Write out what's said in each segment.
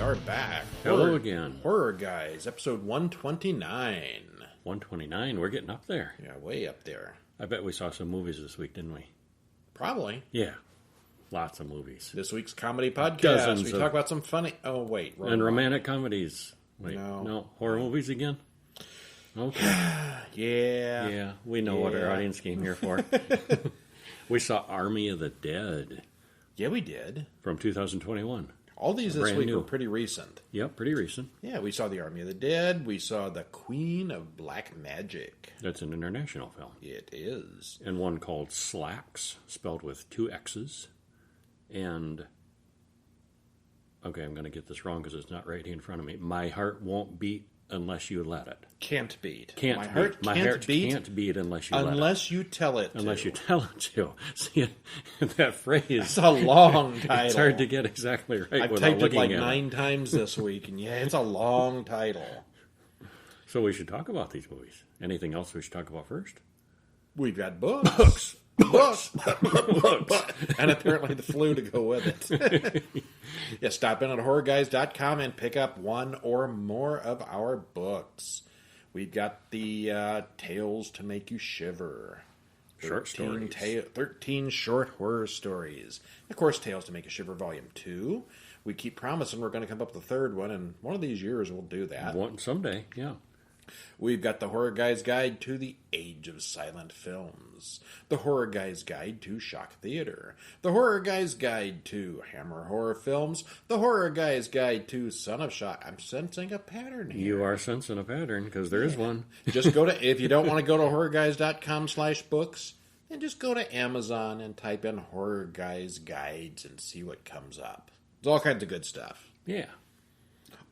are back. Hello again. Horror Guys, episode 129. 129, we're getting up there. Yeah, way up there. I bet we saw some movies this week, didn't we? Probably. Yeah, lots of movies. This week's comedy podcast. Dozens we of- talk about some funny... Oh, wait. And romantic comedies. Wait, No. no. Horror movies again? Okay. Yeah. Yeah, we know what our Yeah. audience came here for. We saw Army of the Dead Yeah, we did. from 2021. All these this Brand week new. were pretty recent. Yep, pretty recent. Yeah, we saw The Army of the Dead. We saw The Queen of Black Magic. That's an international film. It is. And one called Slaxx, spelled with 2 X's. And, okay, I'm going to get this wrong because it's not right here in front of me. My heart won't beat unless you let it. Can't beat. Can't My beat. heart My can't heart beat can't beat unless you let it. unless you tell it to. Unless you tell it to. See, that phrase. It's a long title. It's hard to get exactly right I've without typed it looking like at 9 times this week, and yeah, it's a long title. So we should talk about these movies. Anything else we should talk about first? We've got books. Books. And apparently the flu to go with it. Yeah, stop in at horrorguys.com and pick up one or more of our books. We've got the Tales to Make You Shiver. Short stories. 13 short horror stories. Of course, Tales to Make You Shiver Volume 2. We keep promising we're going to come up with a third one, and one of these years we'll do that. One someday, yeah. We've got the Horror Guy's Guide to the Age of Silent Films, the Horror Guy's Guide to Shock Theater, the Horror Guy's Guide to Hammer Horror Films, the Horror Guy's Guide to Son of Shock. I'm sensing a pattern here. You are sensing a pattern because there is one. Just go to, if you don't want to go to horrorguys.com/books, then just go to Amazon and type in Horror Guys Guides and see what comes up. There's all kinds of good stuff. Yeah.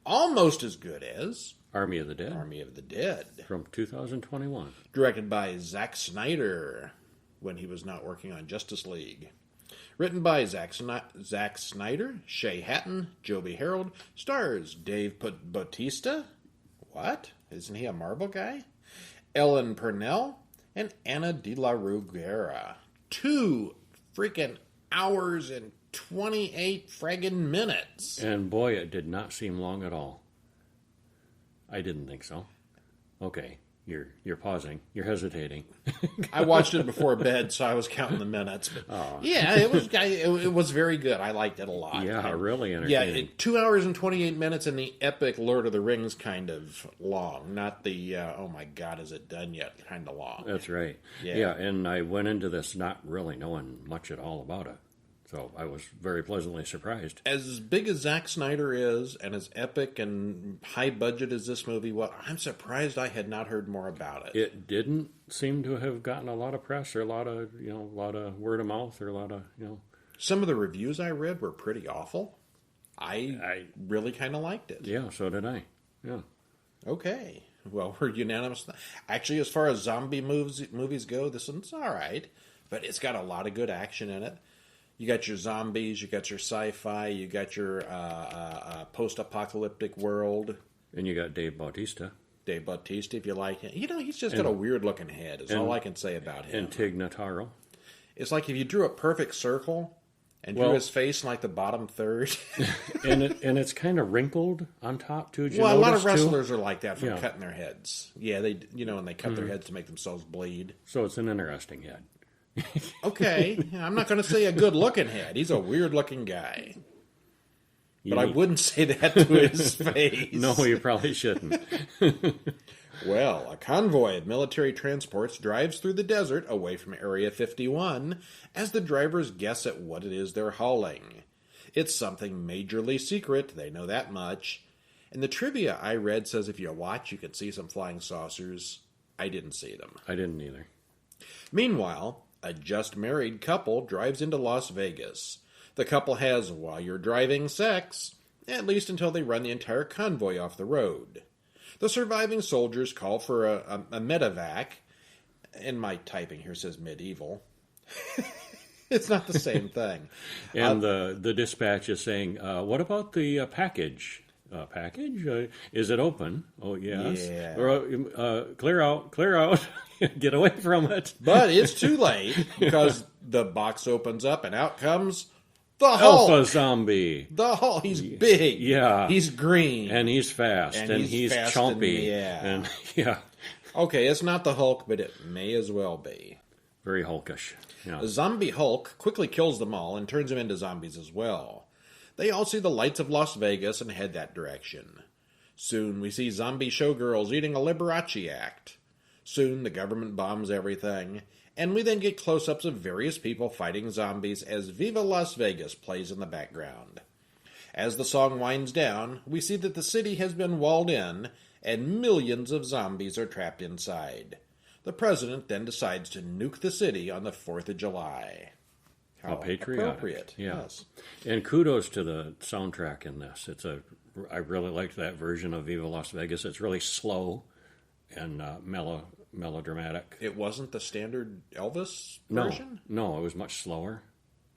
Almost as good as Army of the Dead Army of the Dead. from 2021. Directed by Zack Snyder when he was not working on Justice League. Written by Zack Snyder, Shay Hatton, Joby Harold. Stars Dave Bautista. What? Isn't he a Marvel guy? Ellen Purnell and Anna de la Ruggiera. 2 freaking hours and 28 friggin' minutes. And boy, it did not seem long at all. I didn't think so. Okay, you're pausing. You're hesitating. I watched it before bed, so I was counting the minutes. But yeah, it was very good. I liked it a lot. Yeah, really Yeah, entertaining. 2 hours and 28 minutes in the epic Lord of the Rings kind of long, not the oh my God, is it done yet kind of long. That's right. Yeah. Yeah, and I went into this not really knowing much at all about it. So I was very pleasantly surprised. As big as Zack Snyder is, and as epic and high budget as this movie was, I'm surprised I had not heard more about it. It didn't seem to have gotten a lot of press or a lot of word of mouth or a lot of, Some of the reviews I read were pretty awful. I really kind of liked it. Yeah, so did I. Yeah. Okay. Well, we're unanimous. Actually, as far as zombie movies go, this one's all right. But it's got a lot of good action in it. You got your zombies, you got your sci-fi, you got your post-apocalyptic world. And you got Dave Bautista. Dave Bautista, if you like him. He's just got a weird-looking head, is all I can say about him. And Tig Notaro. It's like if you drew a perfect circle and drew his face in like the bottom third. and it's kind of wrinkled on top, too. Well, a lot of too? wrestlers are like that from Yeah. cutting their heads. Yeah, they and they cut their heads to make themselves bleed. So it's an interesting head. Okay, I'm not going to say a good-looking head. He's a weird-looking guy. But I wouldn't say that to his face. No, you probably shouldn't. Well, a convoy of military transports drives through the desert away from Area 51 as the drivers guess at what it is they're hauling. It's something majorly secret, they know that much. And the trivia I read says if you watch, you can see some flying saucers. I didn't see them. I didn't either. Meanwhile, a just-married couple drives into Las Vegas. The couple has, while you're driving, sex, at least until they run the entire convoy off the road. The surviving soldiers call for a medevac, and my typing here says medieval. It's not the same thing. And the dispatch is saying, what about the package? Package? Is it open? Oh, yes. Yeah. Clear out. Get away from it. But it's too late because the box opens up and out comes The Hulk! Alpha zombie. The Hulk! He's big. Yeah. He's green. And he's fast. And he's fast chompy. And yeah. Okay, it's not the Hulk, but it may as well be. Very Hulkish. Yeah. The zombie Hulk quickly kills them all and turns them into zombies as well. They all see the lights of Las Vegas and head that direction. Soon we see zombie showgirls eating a Liberace act. Soon the government bombs everything, and we then get close-ups of various people fighting zombies as Viva Las Vegas plays in the background. As the song winds down, we see that the city has been walled in, and millions of zombies are trapped inside. The president then decides to nuke the city on the 4th of July. How patriotic. Appropriate. Yeah. Yes. And kudos to the soundtrack in this. I really liked that version of Viva Las Vegas. It's really slow and melodramatic. It wasn't the standard Elvis version? No, it was much slower.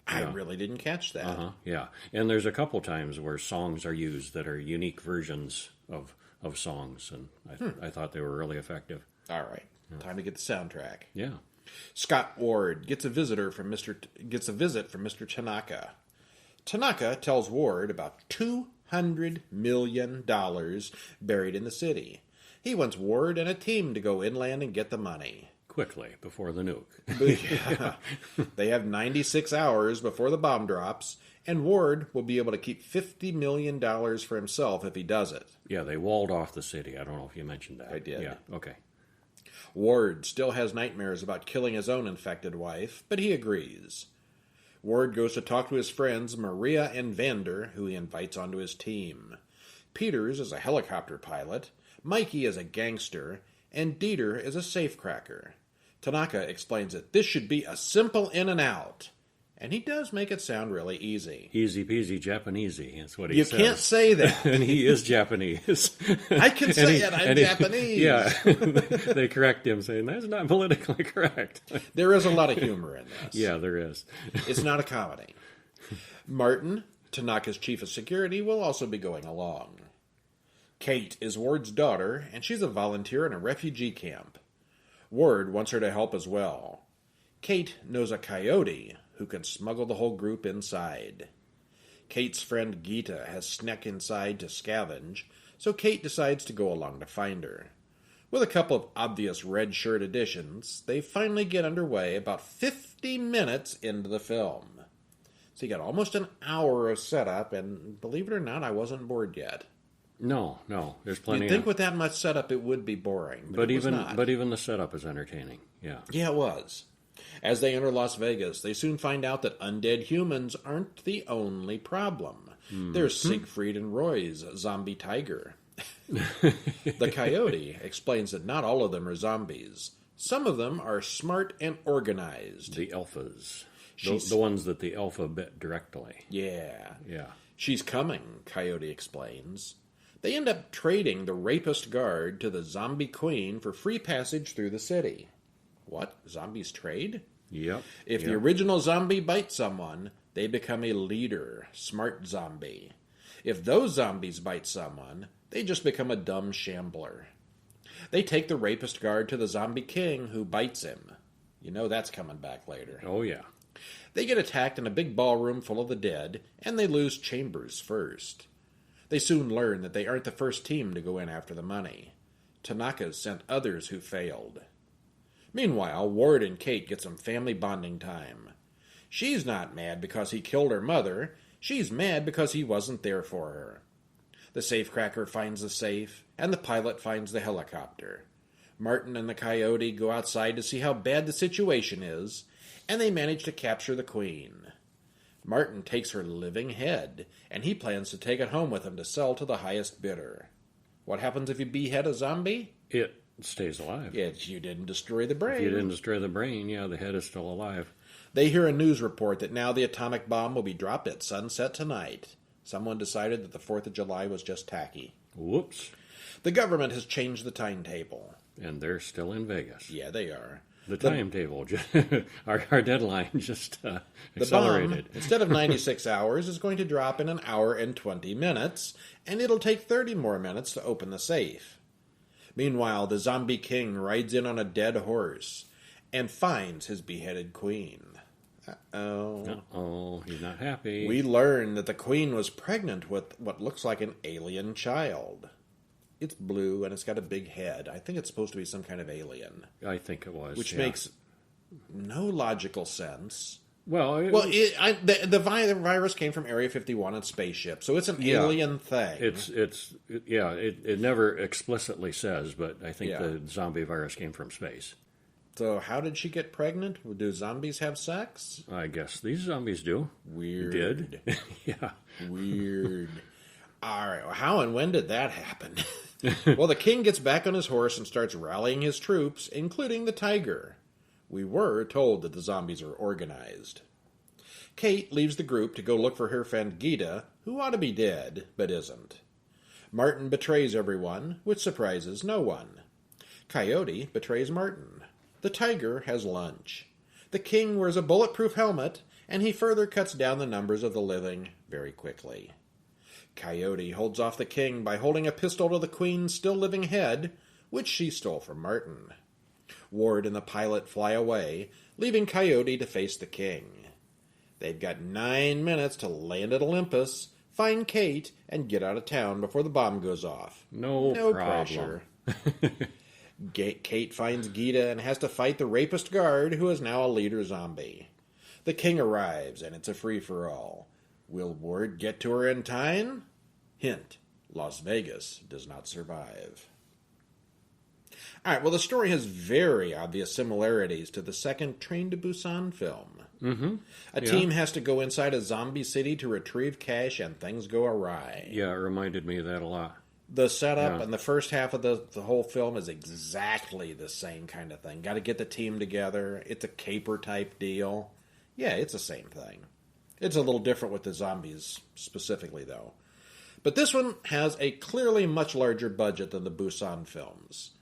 I really didn't catch that. Yeah. And there's a couple times where songs are used that are unique versions of songs, and I thought they were really effective. All right. Time to get the soundtrack. Yeah. Scott Ward gets a visit from Mr. Tanaka. Tanaka tells Ward about $200 million buried in the city. He wants Ward and a team to go inland and get the money. Quickly, before the nuke. Yeah. They have 96 hours before the bomb drops, and Ward will be able to keep $50 million for himself if he does it. Yeah, they walled off the city. I don't know if you mentioned that. I did. Yeah, okay. Ward still has nightmares about killing his own infected wife, but he agrees. Ward goes to talk to his friends Maria and Vander, who he invites onto his team. Peters is a helicopter pilot, Mikey is a gangster, and Dieter is a safecracker. Tanaka explains that this should be a simple in and out. And he does make it sound really easy. Easy peasy Japanesey, that's what he says. You can't say that. And he is Japanese. I can say it, I'm Japanese. Yeah, they correct him saying, that's not politically correct. There is a lot of humor in this. Yeah, there is. It's not a comedy. Martin, Tanaka's chief of security, will also be going along. Kate is Ward's daughter, and she's a volunteer in a refugee camp. Ward wants her to help as well. Kate knows a coyote who can smuggle the whole group inside. Kate's friend Gita has snuck inside to scavenge, so Kate decides to go along to find her. With a couple of obvious red shirt additions, they finally get underway about 50 minutes into the film. So you got almost an hour of setup, and believe it or not, I wasn't bored yet. No, there's plenty. You'd think with that much setup it would be boring, but it was not. But even the setup is entertaining. Yeah. Yeah, it was. As they enter Las Vegas, they soon find out that undead humans aren't the only problem. There's Siegfried and Roy's zombie tiger. The coyote explains that not all of them are zombies. Some of them are smart and organized. The alphas. The ones that the alpha bit directly. Yeah. Yeah. She's coming, Coyote explains. They end up trading the rapist guard to the zombie queen for free passage through the city. What? Zombies trade? Yep. If the original zombie bites someone, they become a leader, smart zombie. If those zombies bite someone, they just become a dumb shambler. They take the rapist guard to the zombie king, who bites him. You know that's coming back later. Oh, yeah. They get attacked in a big ballroom full of the dead, and they lose Chambers first. They soon learn that they aren't the first team to go in after the money. Tanaka's sent others who failed. Meanwhile, Ward and Kate get some family bonding time. She's not mad because he killed her mother. She's mad because he wasn't there for her. The safecracker finds the safe, and the pilot finds the helicopter. Martin and the coyote go outside to see how bad the situation is, and they manage to capture the queen. Martin takes her living head, and he plans to take it home with him to sell to the highest bidder. What happens if you behead a zombie? It stays alive. You didn't destroy the brain. If you didn't destroy the brain, the head is still alive. They hear a news report that now the atomic bomb will be dropped at sunset tonight. Someone decided that the 4th of July was just tacky. Whoops. The government has changed the timetable. And they're still in Vegas. Yeah, they are. The timetable, our deadline just accelerated. The bomb, instead of 96 hours, is going to drop in an hour and 20 minutes, and it'll take 30 more minutes to open the safe. Meanwhile, the zombie king rides in on a dead horse and finds his beheaded queen. Uh-oh, he's not happy. We learn that the queen was pregnant with what looks like an alien child. It's blue and it's got a big head. I think it's supposed to be some kind of alien. I think it was. Which makes no logical sense. The virus came from Area 51 and spaceship, so it's an alien thing. It never explicitly says, but I think the zombie virus came from space. So how did she get pregnant? Do zombies have sex? I guess these zombies do. Weird. Did. Yeah. Weird. All right, well, how and when did that happen? Well, the king gets back on his horse and starts rallying his troops, including the tiger. We were told that the zombies are organized. Kate leaves the group to go look for her friend Gita, who ought to be dead, but isn't. Martin betrays everyone, which surprises no one. Coyote betrays Martin. The tiger has lunch. The king wears a bulletproof helmet, and he further cuts down the numbers of the living very quickly. Coyote holds off the king by holding a pistol to the queen's still living head, which she stole from Martin. Ward and the pilot fly away, leaving Coyote to face the king. They've got 9 minutes to land at Olympus, find Kate, and get out of town before the bomb goes off. No pressure. Kate finds Gita and has to fight the rapist guard, who is now a leader zombie. The king arrives, and it's a free-for-all. Will Ward get to her in time? Hint, Las Vegas does not survive. All right, well, the story has very obvious similarities to the second Train to Busan film. Mm-hmm. A team has to go inside a zombie city to retrieve cash, and things go awry. Yeah, it reminded me of that a lot. The setup and the first half of the whole film is exactly the same kind of thing. Got to get the team together. It's a caper-type deal. Yeah, it's the same thing. It's a little different with the zombies specifically, though. But this one has a clearly much larger budget than the Busan films.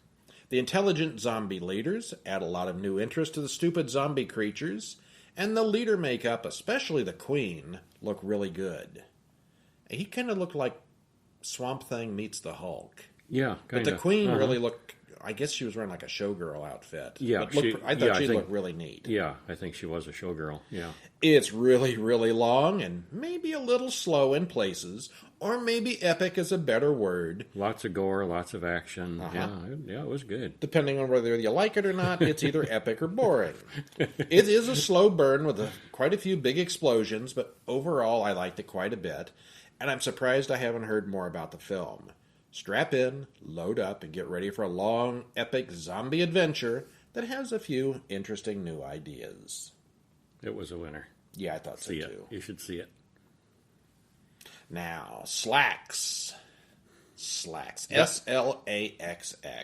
The intelligent zombie leaders add a lot of new interest to the stupid zombie creatures, and the leader makeup, especially the queen, look really good. He kind of looked like Swamp Thing meets the Hulk. Yeah, kind of. But the queen really looked... I guess she was wearing like a showgirl outfit. Yeah, I thought she looked really neat. Yeah, I think she was a showgirl. Yeah, it's really, really long and maybe a little slow in places, or maybe epic is a better word. Lots of gore, lots of action. Yeah, it was good. Depending on whether you like it or not, it's either epic or boring. It is a slow burn with quite a few big explosions, but overall I liked it quite a bit, and I'm surprised I haven't heard more about the film. Strap in, load up, and get ready for a long, epic zombie adventure that has a few interesting new ideas. It was a winner. Yeah, I thought so too. You should see it. Now, Slaxx. S-L-A-X-X.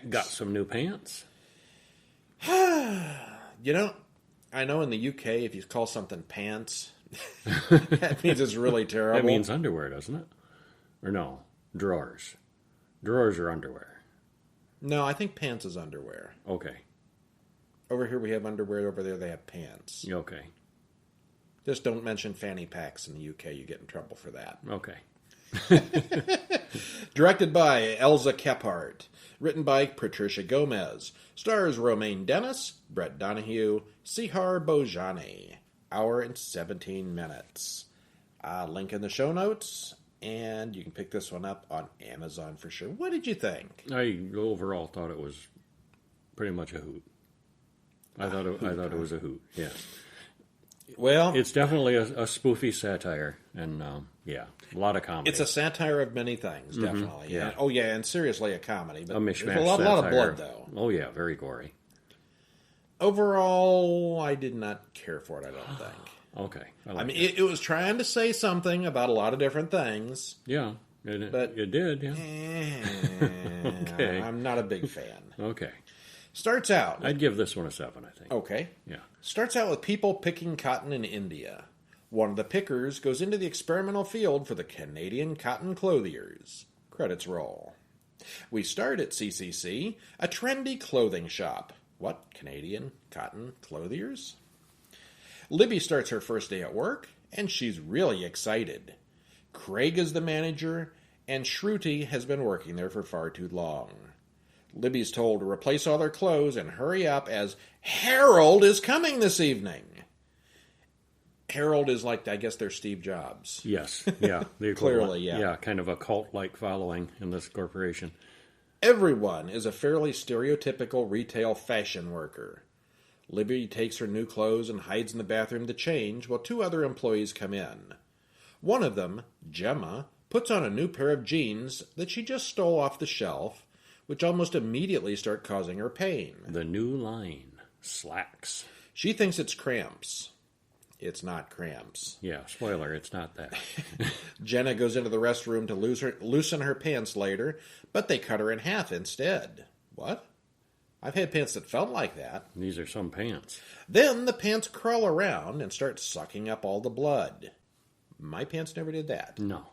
Got some new pants? You know, I know in the UK, if you call something pants, that means it's really terrible. That means underwear, doesn't it? Or no, drawers. Drawers are underwear. No, I think pants is underwear. Okay. Over here we have underwear. Over there they have pants. Okay. Just don't mention fanny packs in the UK. You get in trouble for that. Okay. Directed by Elza Kephart. Written by Patricia Gomez. Stars Romaine Dennis, Brett Donahue, Sihar Bojani. Hour and 17 minutes. Link in the show notes. And you can pick this one up on Amazon for sure. What did you think? I overall thought it was pretty much a hoot. I thought it was a hoot. Yeah. Well, it's definitely a spoofy satire, and a lot of comedy. It's a satire of many things, definitely. Yeah. And seriously, a comedy. But a mishmash there's a lot of blood, though. Oh yeah, very gory. Overall, I did not care for it. I don't think. Okay. I mean, it was trying to say something about a lot of different things. Yeah, but it did, yeah. Okay. I'm not a big fan. Okay. Starts out... I'd give this one a 7, I think. Okay. Yeah. Starts out with people picking cotton in India. One of the pickers goes into the experimental field for the Canadian Cotton Clothiers. Credits roll. We start at CCC, a trendy clothing shop. What? Canadian Cotton Clothiers? Libby starts her first day at work, and she's really excited. Craig is the manager, and Shruti has been working there for far too long. Libby's told to replace all their clothes and hurry up as Harold is coming this evening. Harold is like, I guess, their Steve Jobs. Yes, yeah. The Clearly, yeah. Yeah, kind of a cult-like following in this corporation. Everyone is a fairly stereotypical retail fashion worker. Libby takes her new clothes and hides in the bathroom to change while 2 other employees come in. One of them, Gemma, puts on a new pair of jeans that she just stole off the shelf, which almost immediately start causing her pain. The new line, Slaxx. She thinks it's cramps. It's not cramps. Yeah, spoiler, it's not that. Jenna goes into the restroom to loosen her pants later, but they cut her in half instead. What? I've had pants that felt like that. These are some pants. Then the pants crawl around and start sucking up all the blood. My pants never did that. No.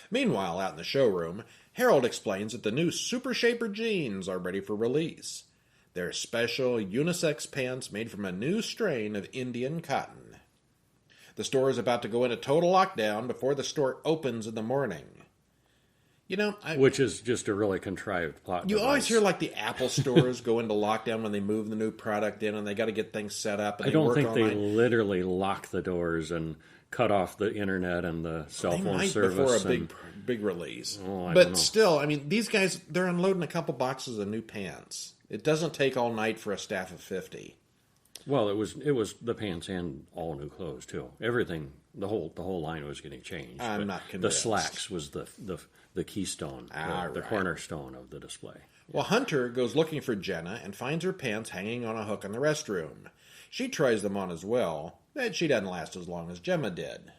Meanwhile, out in the showroom, Harold explains that the new Super Shaper jeans are ready for release. They're special unisex pants made from a new strain of Indian cotton. The store is about to go into total lockdown before the store opens in the morning. You know, which is just a really contrived plot You device. always hear like the Apple stores go into lockdown when they move the new product in and they got to get things set up. And I don't think online. they literally lock the doors and cut off the internet and the cell phone might service. Before a big release. Oh, I don't but know. still, I mean, these guys, they're unloading a couple boxes of new pants. It doesn't take all night for a staff of 50. Well, it was the pants and all new clothes too. Everything, the whole line was getting changed. I'm not convinced. The Slaxx was the keystone, the cornerstone of the display. Well, Hunter goes looking for Jenna and finds her pants hanging on a hook in the restroom. She tries them on as well, but she doesn't last as long as Gemma did.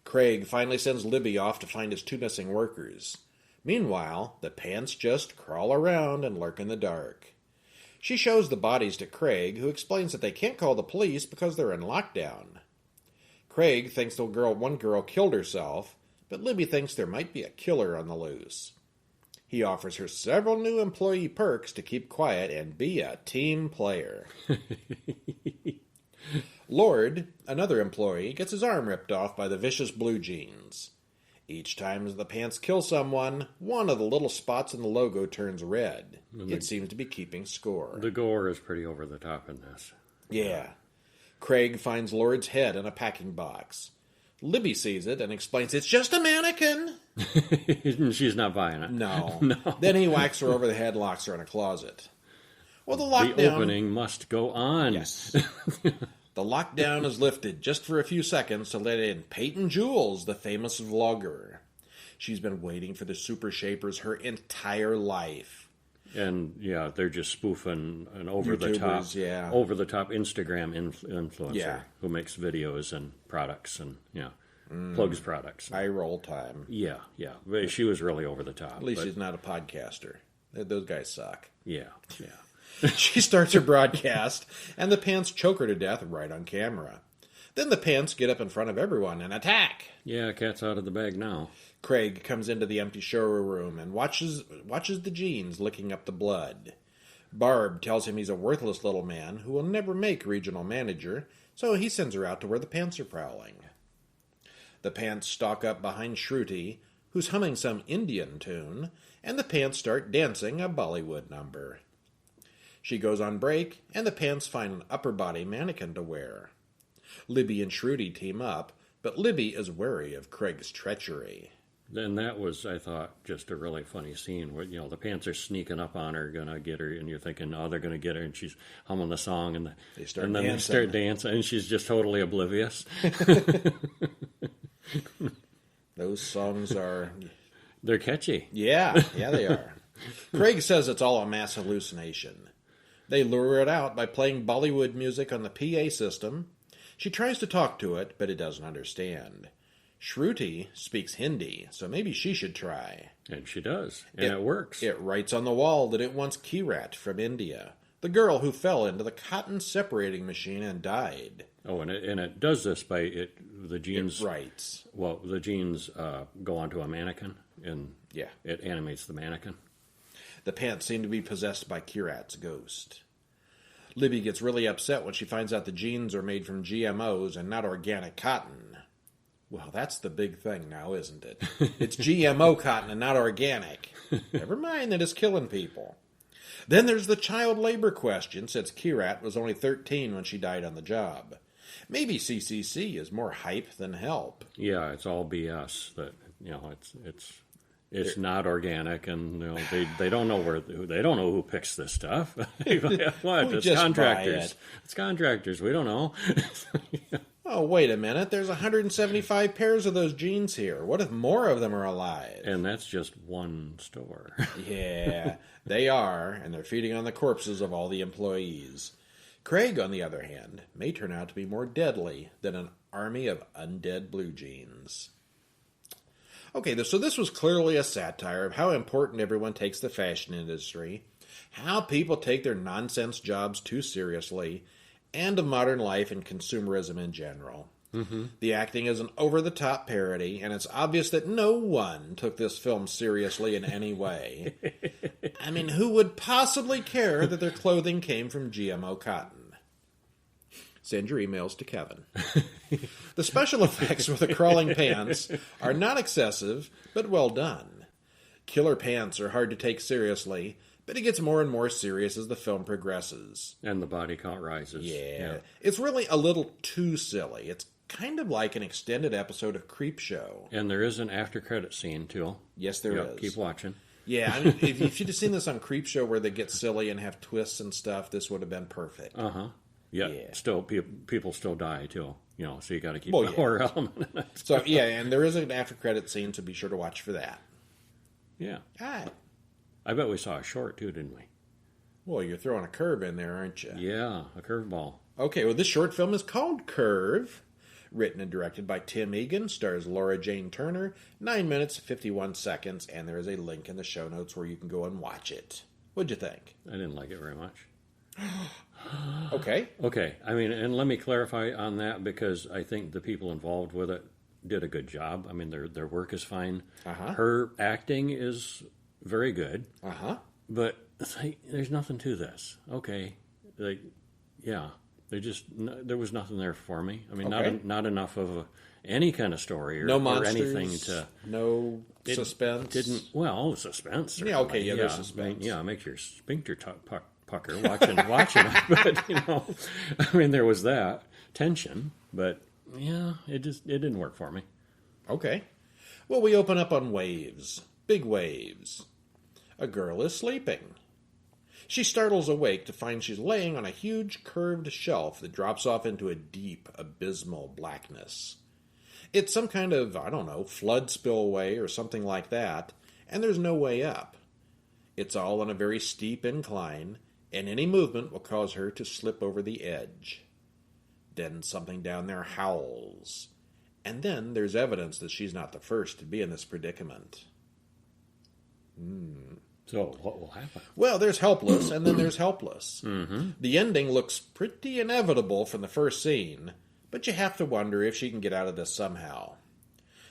Craig finally sends Libby off to find his 2 missing workers. Meanwhile, the pants just crawl around and lurk in the dark. She shows the bodies to Craig, who explains that they can't call the police because they're in lockdown. Craig thinks one girl killed herself, but Libby thinks there might be a killer on the loose. He offers her several new employee perks to keep quiet and be a team player. Lord, another employee, gets his arm ripped off by the vicious blue jeans. Each time the pants kill someone, one of the little spots in the logo turns red. It seems to be keeping score. The gore is pretty over the top in this. Yeah. Craig finds Lord's head in a packing box. Libby sees it and explains it's just a mannequin. She's not buying it. No. Then he whacks her over the head and locks her in a closet. Well, the lockdown... The opening must go on. Yes. The lockdown is lifted just for a few seconds to let in Peyton Jules, the famous vlogger. She's been waiting for the Super Shapers her entire life. And yeah, they're just spoofing an over the top Instagram influencer who makes videos and products and plugs products. High roll time. Yeah. But she was really over the top. At least she's not a podcaster. Those guys suck. Yeah. She starts her broadcast, and the pants choke her to death right on camera. Then the pants get up in front of everyone and attack. Yeah, cat's out of the bag now. Craig comes into the empty showroom and watches the jeans licking up the blood. Barb tells him he's a worthless little man who will never make regional manager, so he sends her out to where the pants are prowling. The pants stalk up behind Shruti, who's humming some Indian tune, and the pants start dancing a Bollywood number. She goes on break, and the pants find an upper body mannequin to wear. Libby and Shruti team up, but Libby is wary of Craig's treachery. And that was, I thought, just a really funny scene where, the pants are sneaking up on her, gonna get her, and you're thinking, oh, they're gonna get her, and she's humming the song, and they start dancing, and she's just totally oblivious. Those songs are... They're catchy. Yeah, they are. Craig says it's all a mass hallucination. They lure it out by playing Bollywood music on the PA system. She tries to talk to it, but it doesn't understand. Shruti speaks Hindi, so maybe she should try. And she does, and it works. It writes on the wall that it wants Kirat from India, the girl who fell into the cotton separating machine and died. Oh, and it does this by the jeans. It writes. Well, the jeans go onto a mannequin, and yeah, it animates the mannequin. The pants seem to be possessed by Kirat's ghost. Libby gets really upset when she finds out the jeans are made from GMOs and not organic cotton. Well, that's the big thing now, isn't it? It's GMO cotton and not organic. Never mind that it's killing people. Then there's the child labor question, since Kirat was only 13 when she died on the job. Maybe CCC is more hype than help. Yeah, it's all BS. That it's not organic, and they don't know who picks this stuff. What? It's contractors. It's contractors. We don't know. Oh, wait a minute. There's 175 pairs of those jeans here. What if more of them are alive? And that's just one store. Yeah, they are, and they're feeding on the corpses of all the employees. Craig, on the other hand, may turn out to be more deadly than an army of undead blue jeans. Okay, so this was clearly a satire of how important everyone takes the fashion industry, how people take their nonsense jobs too seriously, and of modern life and consumerism in general. Mm-hmm. The acting is an over-the-top parody, and it's obvious that no one took this film seriously in any way. I mean, who would possibly care that their clothing came from GMO cotton? Send your emails to Kevin. The special effects with the crawling pants are not excessive, but well done. Killer Pants are hard to take seriously, but it gets more and more serious as the film progresses. And the body count rises. Yeah. It's really a little too silly. It's kind of like an extended episode of Creepshow. And there is an after-credit scene, too. Yes, there is. Keep watching. Yeah, I mean, if you'd have seen this on Creepshow where they get silly and have twists and stuff, this would have been perfect. Uh-huh. Yeah. Still, people still die, too. So you got to keep the horror element in it. So, yeah, and there is an after-credit scene, so be sure to watch for that. Yeah. All right. I bet we saw a short, too, didn't we? Well, you're throwing a curve in there, aren't you? Yeah, a curveball. Okay, well, this short film is called Curve. Written and directed by Tim Egan, stars Laura Jane Turner, 9 minutes, 51 seconds, and there is a link in the show notes where you can go and watch it. What'd you think? I didn't like it very much. Okay. Okay, I mean, and let me clarify on that, because I think the people involved with it did a good job. I mean, their work is fine. Uh-huh. Her acting is very good. Uh-huh. But it's like, there's nothing to this. Okay. There was nothing there for me. I mean, not enough of any kind of story or, no monsters, or anything to... No suspense? Suspense. Yeah, okay, there's suspense. It makes your sphincter pucker watching it. But, I mean, there was that tension, but, it didn't work for me. Okay. Well, we open up on waves. Big waves. A girl is sleeping. She startles awake to find she's laying on a huge curved shelf that drops off into a deep, abysmal blackness. It's some kind of, flood spillway or something like that, and there's no way up. It's all on a very steep incline, and any movement will cause her to slip over the edge. Then something down there howls. And then there's evidence that she's not the first to be in this predicament. So what will happen? Well, there's helpless, and then there's helpless. Mm-hmm. The ending looks pretty inevitable from the first scene, but you have to wonder if she can get out of this somehow.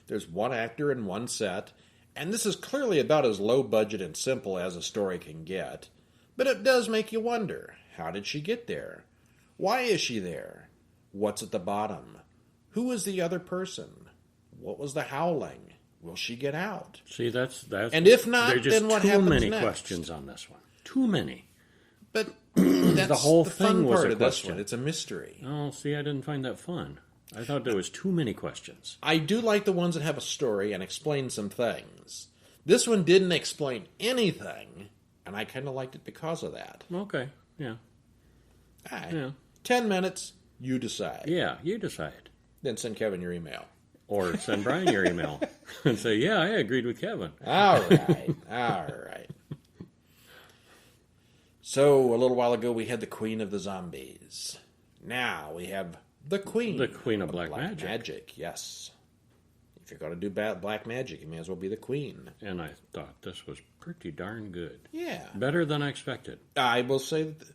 There's one actor and one set, and this is clearly about as low budget and simple as a story can get. But it does make you wonder, how did she get there? Why is she there? What's at the bottom? Who is the other person? What was the howling? Will she get out? See, that's and if not, then what happens next? Too many questions on this one. Too many. But that's the whole thing fun was part a of this question. one. It's a mystery. Oh, see, I didn't find that fun. I thought there was too many questions. I do like the ones that have a story and explain some things. This one didn't explain anything, and I kind of liked it because of that. Okay, yeah. All right. 10 minutes, you decide. Yeah, you decide. Then send Kevin your email. Or send Brian your email and say, yeah, I agreed with Kevin. All right. So, a little while ago, we had the Queen of the Zombies. Now we have the Queen. The Queen of Black Magic. Magic, yes. If you're going to do black magic, you may as well be the Queen. And I thought this was pretty darn good. Yeah. Better than I expected. I will say that,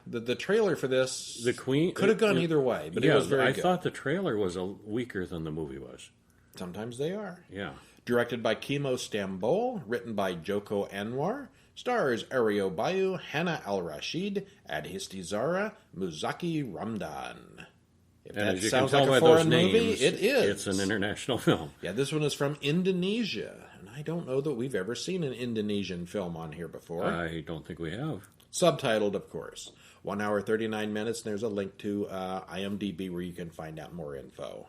the trailer for this the Queen could have gone either way, but it was very good. I thought the trailer was weaker than the movie was. Sometimes they are. Yeah. Directed by Kimo Stambol, written by Joko Anwar, stars Ario Bayu, Hannah Al-Rashid, Adhisti Zara, Muzaki Ramdan. If and that as you sounds can tell like a by those foreign names, movie, it is. It's an international film. Yeah, this one is from Indonesia, and I don't know that we've ever seen an Indonesian film on here before. I don't think we have. Subtitled, of course. 1 hour, 39 minutes, and there's a link to IMDb where you can find out more info.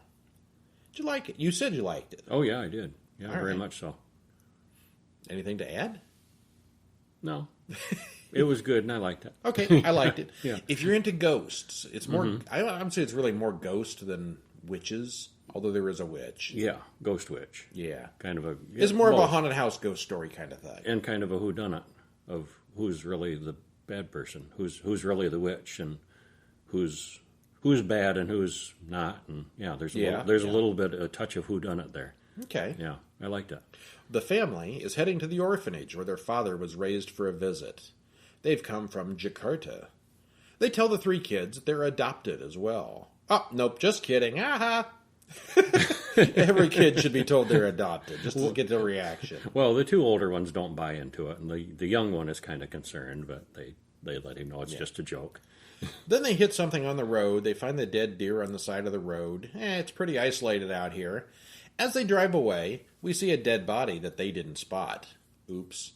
Did you like it? You said you liked it. Oh, yeah, I did. Yeah, All very right. much so. Anything to add? No. It was good, and I liked it. Okay, I liked it. Yeah. If you're into ghosts, it's more... I would say it's really more ghost than witches, although there is a witch. Yeah, Ghost Witch. Yeah. Kind of a... It's more of a haunted house ghost story kind of thing. And kind of a whodunit of who's really the bad person, who's really the witch, and who's bad and who's not. And yeah, there's a little bit, a touch of whodunit there. Okay. Yeah, I liked it. The family is heading to the orphanage where their father was raised for a visit. They've come from Jakarta. They tell the 3 kids that they're adopted as well. Oh, nope, just kidding. Aha! Every kid should be told they're adopted, just to get the reaction. Well, the 2 older ones don't buy into it, and the young one is kind of concerned, but they let him know it's just a joke. Then they hit something on the road. They find the dead deer on the side of the road. It's pretty isolated out here. As they drive away, we see a dead body that they didn't spot. Oops.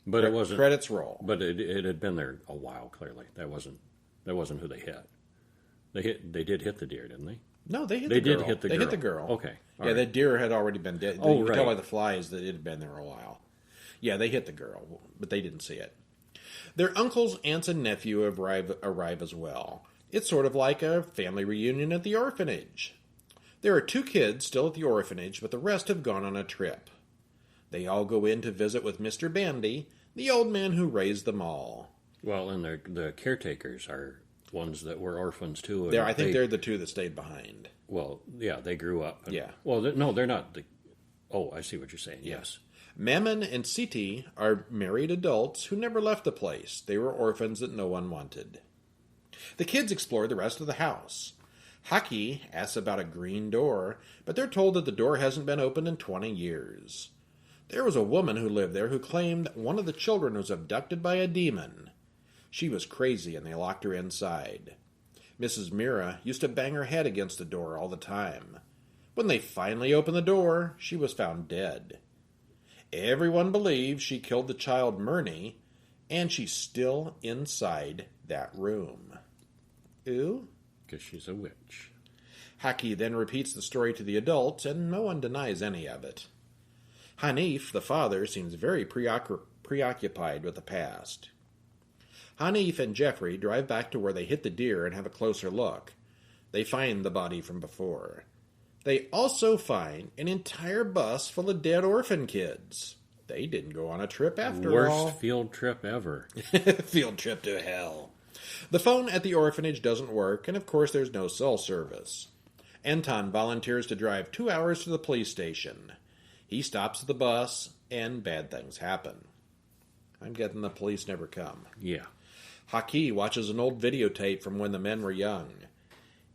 But it wasn't... Credits roll. But it had been there a while, clearly. That wasn't who they hit. They did hit the deer, didn't they? No, they hit the girl. They hit the girl. Okay. Yeah, the deer had already been dead. Oh, you could right. tell by the flies that it had been there a while. Yeah, they hit the girl, but they didn't see it. Their uncles, aunts, and nephew arrive as well. It's sort of like a family reunion at the orphanage. There are 2 kids still at the orphanage, but the rest have gone on a trip. They all go in to visit with Mr. Bandy, the old man who raised them all. Well, and the caretakers are ones that were orphans, too. I think they're the 2 that stayed behind. Well, yeah, they grew up. Yeah. Well, no, they're not. Oh, I see what you're saying. Yes. Mammon and Siti are married adults who never left the place. They were orphans that no one wanted. The kids explore the rest of the house. Haki asks about a green door, but they're told that the door hasn't been opened in 20 years. There was a woman who lived there who claimed one of the children was abducted by a demon. She was crazy and they locked her inside. Mrs. Mira used to bang her head against the door all the time. When they finally opened the door, she was found dead. Everyone believes she killed the child Myrnie, and she's still inside that room. Ooh? Because she's a witch. Haki then repeats the story to the adults, and no one denies any of it. Hanif, the father, seems very preoccupied with the past. Hanif and Jeffrey drive back to where they hit the deer and have a closer look. They find the body from before. They also find an entire bus full of dead orphan kids. They didn't go on a trip after all. Worst field trip ever. Field trip to hell. The phone at the orphanage doesn't work, and of course there's no cell service. Anton volunteers to drive 2 hours to the police station. He stops at the bus, and bad things happen. I'm getting the police never come. Yeah. Haki watches an old videotape from when the men were young.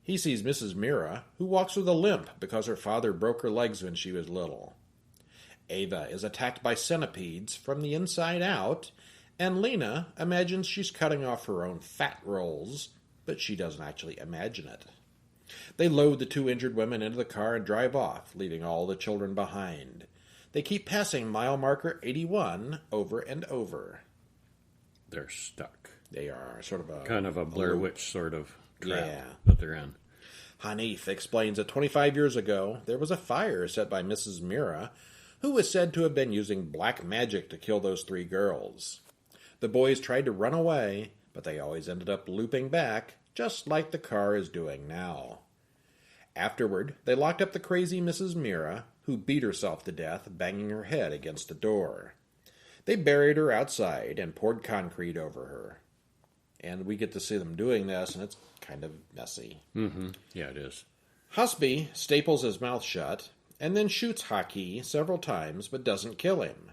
He sees Mrs. Mira, who walks with a limp because her father broke her legs when she was little. Ava is attacked by centipedes from the inside out, and Lena imagines she's cutting off her own fat rolls, but she doesn't actually imagine it. They load the 2 injured women into the car and drive off, leaving all the children behind. They keep passing mile marker 81 over and over. They're stuck. They are sort of a... Kind of a Blair Witch sort of trap Yeah. that they're in. Hanif explains that 25 years ago, there was a fire set by Mrs. Mira, who was said to have been using black magic to kill those 3 girls. The boys tried to run away, but they always ended up looping back, just like the car is doing now. Afterward, they locked up the crazy Mrs. Mira, who beat herself to death, banging her head against a door. They buried her outside and poured concrete over her. And we get to see them doing this, and it's kind of messy. Mm-hmm. Yeah, it is. Husby staples his mouth shut, and then shoots Haki several times, but doesn't kill him.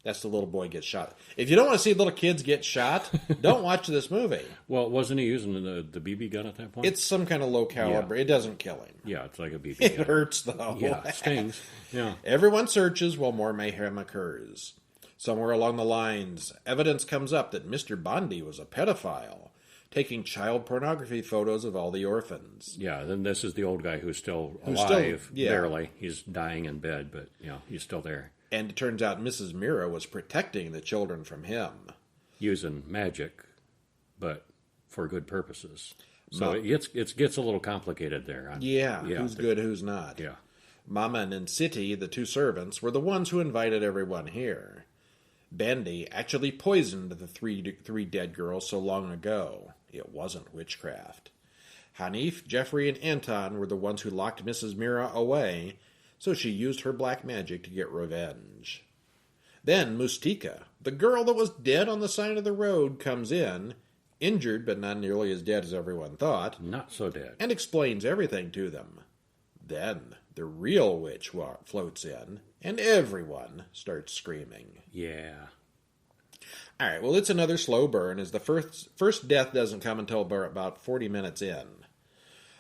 That's the little boy gets shot. If you don't want to see little kids get shot, don't watch this movie. Well, wasn't he using the BB gun at that point? It's some kind of low caliber. Yeah. It doesn't kill him. Yeah, it's like a BB gun. It gun. hurts, though. Yeah, it stings. Yeah. Everyone searches while more mayhem occurs. Somewhere along the lines, evidence comes up that Mr. Bondi was a pedophile, taking child pornography photos of all the orphans. Yeah, then this is the old guy who's still alive, barely. He's dying in bed, but he's still there. And it turns out Mrs. Mira was protecting the children from him. Using magic, but for good purposes. So it gets a little complicated there. Who's good, who's not. Yeah. Mama and City, the two servants, were the ones who invited everyone here. Bandy actually poisoned the three dead girls so long ago. It wasn't witchcraft. Hanif, Jeffrey, and Anton were the ones who locked Mrs. Mira away, so she used her black magic to get revenge. Then Mustika, the girl that was dead on the side of the road, comes in, injured but not nearly as dead as everyone thought. Not so dead. And explains everything to them. Then the real witch floats in, and everyone starts screaming. Yeah. All right, well, it's another slow burn, as the first death doesn't come until about 40 minutes in.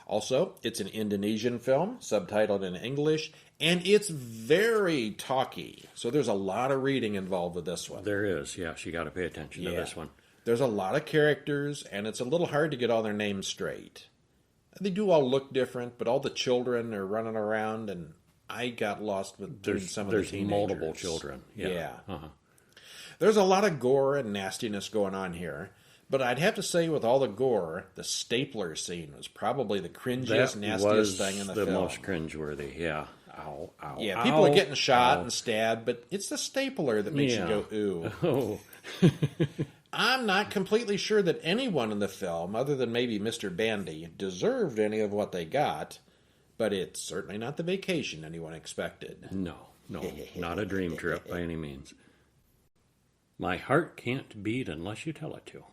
Also, it's an Indonesian film, subtitled in English, and it's very talky. So there's a lot of reading involved with this one. There is, yes. You got to pay attention to this one. There's a lot of characters, and it's a little hard to get all their names straight. They do all look different, but all the children are running around, and I got lost with some of the teenagers. There's multiple children. Yeah. Uh-huh. There's a lot of gore and nastiness going on here, but I'd have to say with all the gore, the stapler scene was probably the cringiest, nastiest thing in the film. The most cringeworthy, yeah. Ow, ow, yeah, ow, people are getting shot and stabbed, but it's the stapler that makes you go, ooh. Oh. I'm not completely sure that anyone in the film, other than maybe Mr. Bandy, deserved any of what they got, but it's certainly not the vacation anyone expected. No, not a dream trip by any means. My heart can't beat unless you tell it to.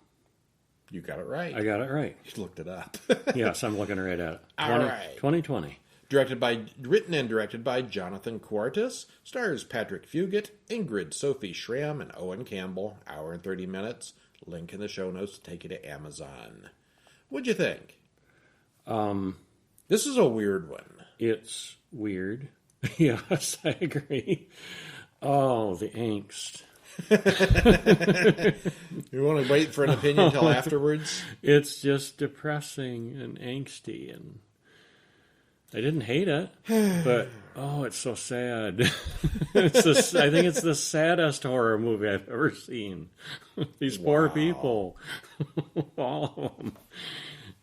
You got it right. I got it right. You looked it up. Yes, I'm looking right at it. All right. 2020. Written and directed by Jonathan Quartus, stars Patrick Fugit, Ingrid Sophie Schramm, and Owen Campbell. Hour and 30 minutes. Link in the show notes to take you to Amazon. What'd you think? This is a weird one. It's weird. Yes, I agree. Oh, the angst. You want to wait for an opinion until afterwards? It's just depressing and angsty, and I didn't hate it, but it's so sad. I think it's the saddest horror movie I've ever seen. These poor people, all of them.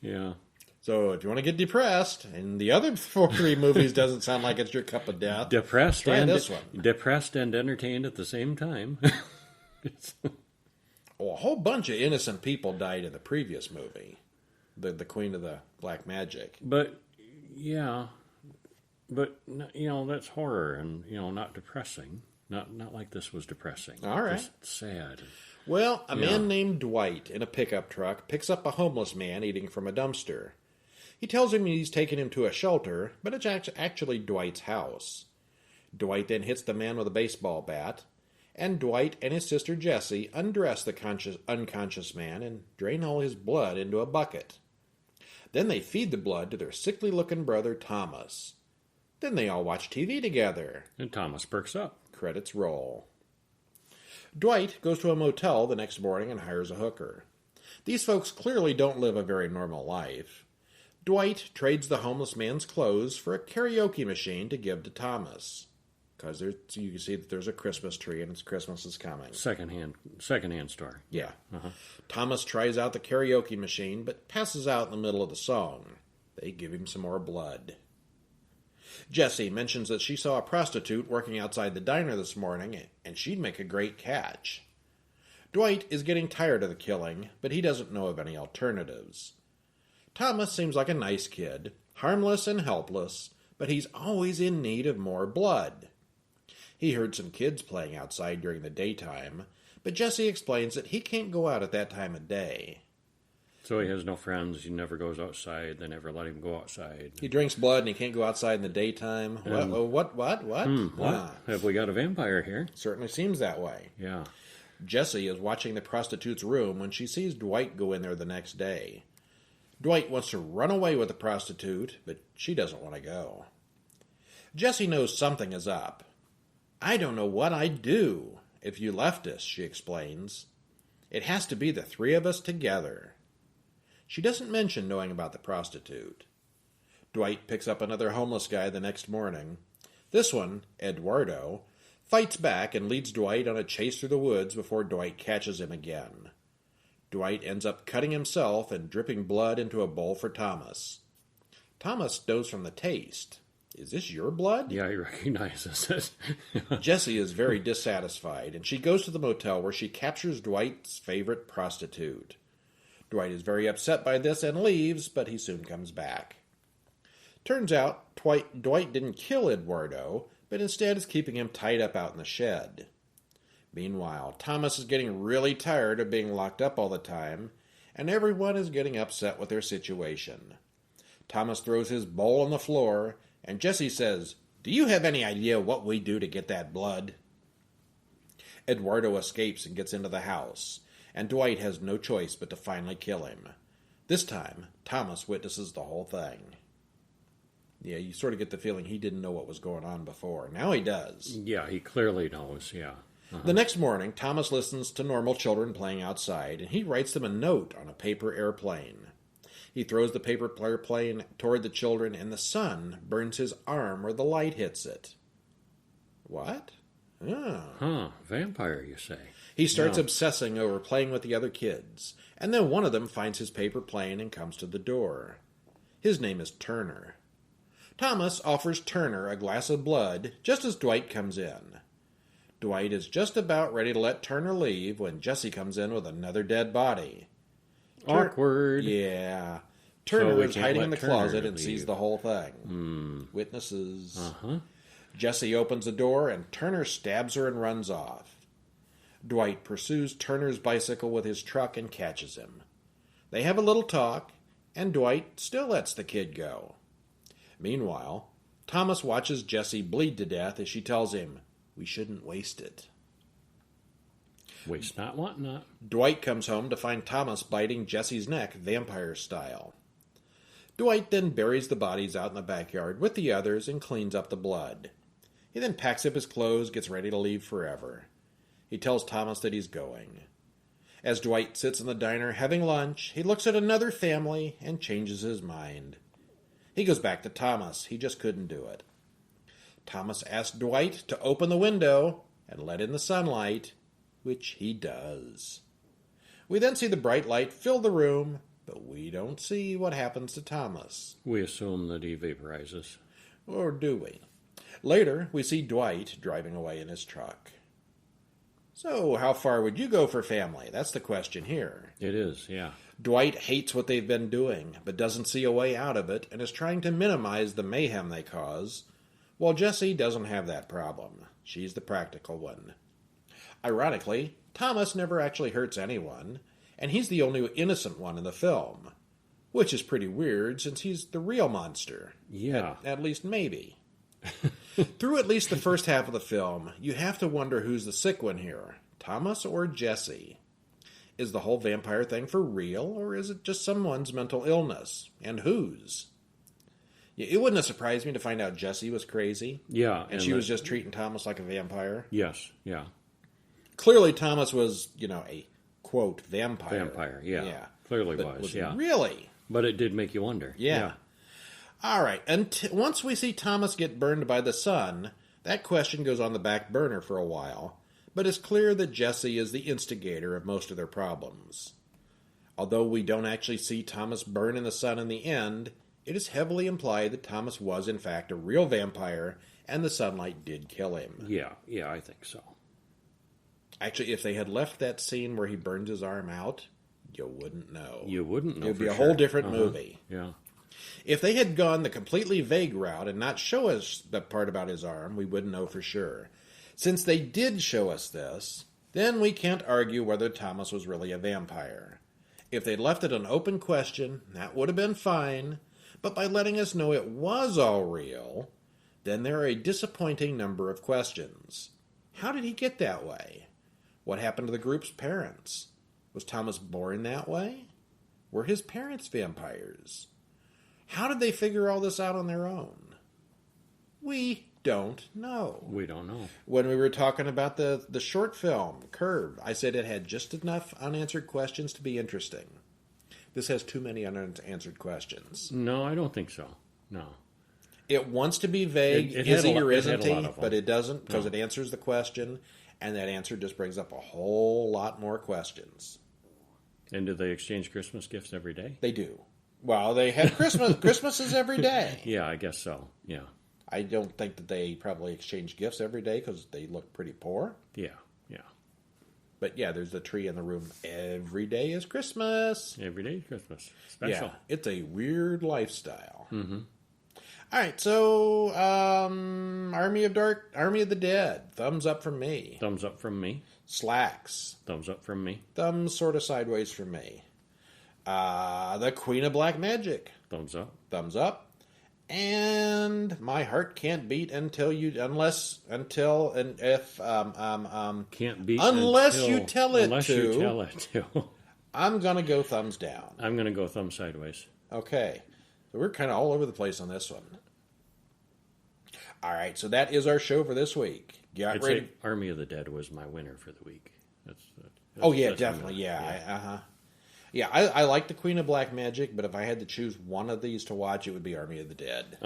Yeah. So if you want to get depressed, and the other three movies doesn't sound like it's your cup of death, try this one. Depressed and entertained at the same time. A whole bunch of innocent people died in the previous movie, the Queen of the Black Magic. But that's horror, and not depressing. Not like this was depressing. All right, just sad. Well, a man named Dwight in a pickup truck picks up a homeless man eating from a dumpster. He tells him he's taking him to a shelter, but it's actually Dwight's house. Dwight then hits the man with a baseball bat, and Dwight and his sister Jessie undress the unconscious man and drain all his blood into a bucket. Then they feed the blood to their sickly-looking brother Thomas. Then they all watch TV together. And Thomas perks up. Credits roll. Dwight goes to a motel the next morning and hires a hooker. These folks clearly don't live a very normal life. Dwight trades the homeless man's clothes for a karaoke machine to give to Thomas. Because you can see that there's a Christmas tree and Christmas is coming. Secondhand store. Yeah. Uh-huh. Thomas tries out the karaoke machine, but passes out in the middle of the song. They give him some more blood. Jessie mentions that she saw a prostitute working outside the diner this morning, and she'd make a great catch. Dwight is getting tired of the killing, but he doesn't know of any alternatives. Thomas seems like a nice kid, harmless and helpless, but he's always in need of more blood. He heard some kids playing outside during the daytime, but Jessie explains that he can't go out at that time of day. So he has no friends, he never goes outside, they never let him go outside. He drinks blood and he can't go outside in the daytime. What? What? Have we got a vampire here? Certainly seems that way. Yeah. Jessie is watching the prostitute's room when she sees Dwight go in there the next day. Dwight wants to run away with the prostitute, but she doesn't want to go. Jessie knows something is up. I don't know what I'd do if you left us, she explains. It has to be the three of us together. She doesn't mention knowing about the prostitute. Dwight picks up another homeless guy the next morning. This one, Eduardo, fights back and leads Dwight on a chase through the woods before Dwight catches him again. Dwight ends up cutting himself and dripping blood into a bowl for Thomas. Thomas knows from the taste. Is this your blood? Yeah, he recognizes it. Jessie is very dissatisfied, and she goes to the motel where she captures Dwight's favorite prostitute. Dwight is very upset by this and leaves, but he soon comes back. Turns out Dwight didn't kill Eduardo, but instead is keeping him tied up out in the shed. Meanwhile, Thomas is getting really tired of being locked up all the time, and everyone is getting upset with their situation. Thomas throws his bowl on the floor, and Jessie says, "Do you have any idea what we do to get that blood?" Eduardo escapes and gets into the house, and Dwight has no choice but to finally kill him. This time, Thomas witnesses the whole thing. Yeah, you sort of get the feeling he didn't know what was going on before. Now he does. Yeah, he clearly knows, yeah. The next morning, Thomas listens to normal children playing outside, and he writes them a note on a paper airplane. He throws the paper airplane toward the children, and the sun burns his arm where the light hits it. What? Oh. Vampire, you say? He starts obsessing over playing with the other kids, and then one of them finds his paper plane and comes to the door. His name is Turner. Thomas offers Turner a glass of blood just as Dwight comes in. Dwight is just about ready to let Turner leave when Jessie comes in with another dead body. Awkward. Yeah. Turner is hiding in the closet and leave. sees the whole thing. Witnesses. Uh-huh. Jessie opens the door and Turner stabs her and runs off. Dwight pursues Turner's bicycle with his truck and catches him. They have a little talk, and Dwight still lets the kid go. Meanwhile, Thomas watches Jessie bleed to death as she tells him, "We shouldn't waste it." Waste not, want not. Dwight comes home to find Thomas biting Jessie's neck, vampire style. Dwight then buries the bodies out in the backyard with the others and cleans up the blood. He then packs up his clothes, gets ready to leave forever. He tells Thomas that he's going. As Dwight sits in the diner having lunch, he looks at another family and changes his mind. He goes back to Thomas. He just couldn't do it. Thomas asks Dwight to open the window and let in the sunlight, which he does. We then see the bright light fill the room, but we don't see what happens to Thomas. We assume that he vaporizes. Or do we? Later, we see Dwight driving away in his truck. So, how far would you go for family? That's the question here. It is, yeah. Dwight hates what they've been doing, but doesn't see a way out of it and is trying to minimize the mayhem they cause, while Jessie doesn't have that problem. She's the practical one. Ironically, Thomas never actually hurts anyone, and he's the only innocent one in the film, which is pretty weird since he's the real monster. Yeah. At least maybe. Through at least the first half of the film, you have to wonder who's the sick one here, Thomas or Jessie. Is the whole vampire thing for real, or is it just someone's mental illness? And whose? It wouldn't have surprised me to find out Jessie was crazy. Yeah. And she was just treating Thomas like a vampire. Yes, yeah. Clearly Thomas was, a, quote, vampire. Vampire, yeah. Clearly was, yeah. Really? But it did make you wonder. Yeah. All right. Once we see Thomas get burned by the sun, that question goes on the back burner for a while, but it's clear that Jessie is the instigator of most of their problems. Although we don't actually see Thomas burn in the sun in the end, it is heavily implied that Thomas was in fact a real vampire, and the sunlight did kill him. Yeah, I think so. Actually, if they had left that scene where he burned his arm out, you wouldn't know. You wouldn't know. It would be a whole different movie. Yeah. If they had gone the completely vague route and not show us the part about his arm, we wouldn't know for sure. Since they did show us this, then we can't argue whether Thomas was really a vampire. If they'd left it an open question, that would have been fine, but by letting us know it was all real, then there are a disappointing number of questions. How did he get that way? What happened to the group's parents? Was Thomas born that way? Were his parents vampires? How did they figure all this out on their own? We don't know. We don't know. When we were talking about the short film, Curve, I said it had just enough unanswered questions to be interesting. This has too many unanswered questions. No, I don't think so. No. It wants to be vague, is he or isn't he, but it doesn't, because it answers the question, and that answer just brings up a whole lot more questions. And do they exchange Christmas gifts every day? They do. Well, they have Christmas. Christmas is every day. Yeah, I guess so. Yeah. I don't think that they probably exchange gifts every day because they look pretty poor. Yeah. But yeah, there's a tree in the room. Every day is Christmas. Every day is Christmas. Special. Yeah, it's a weird lifestyle. Mm-hmm. All right, so Army of the Dead. Thumbs up from me. Thumbs up from me. Slaxx. Thumbs up from me. Thumbs sort of sideways from me. The Queen of Black Magic. Thumbs up. Thumbs up. And My Heart Can't Beat until you tell it to. I'm gonna go thumbs down. I'm gonna go thumb sideways. Okay, so we're kind of all over the place on this one. All right, so that is our show for this week. I'd say Army of the Dead was my winner for the week. That's definitely, yeah. Yeah, I like the Queen of Black Magic, but if I had to choose one of these to watch, it would be Army of the Dead.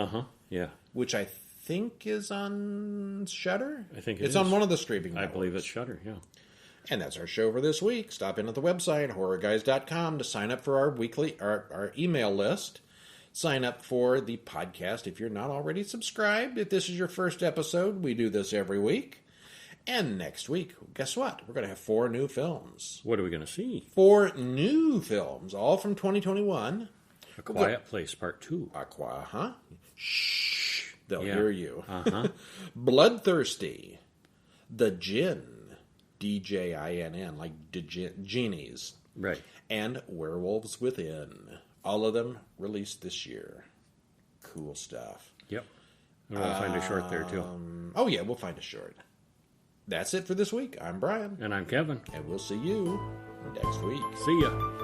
Yeah. Which I think is on Shudder? I think it's on one of the streaming networks. I believe it's Shudder, yeah. And that's our show for this week. Stop in at the website, horrorguys.com, to sign up for our email list. Sign up for the podcast if you're not already subscribed. If this is your first episode, we do this every week. And next week, guess what? We're going to have 4 new films. What are we going to see? 4 new films, all from 2021. A Quiet Place Part 2. Shh. They'll hear you. Bloodthirsty. The Djinn. D-J-I-N-N, like genies. Right. And Werewolves Within. All of them released this year. Cool stuff. Yep. And we'll find a short there, too. Oh, yeah, we'll find a short. That's it for this week. I'm Brian. And I'm Kevin. And we'll see you next week. See ya.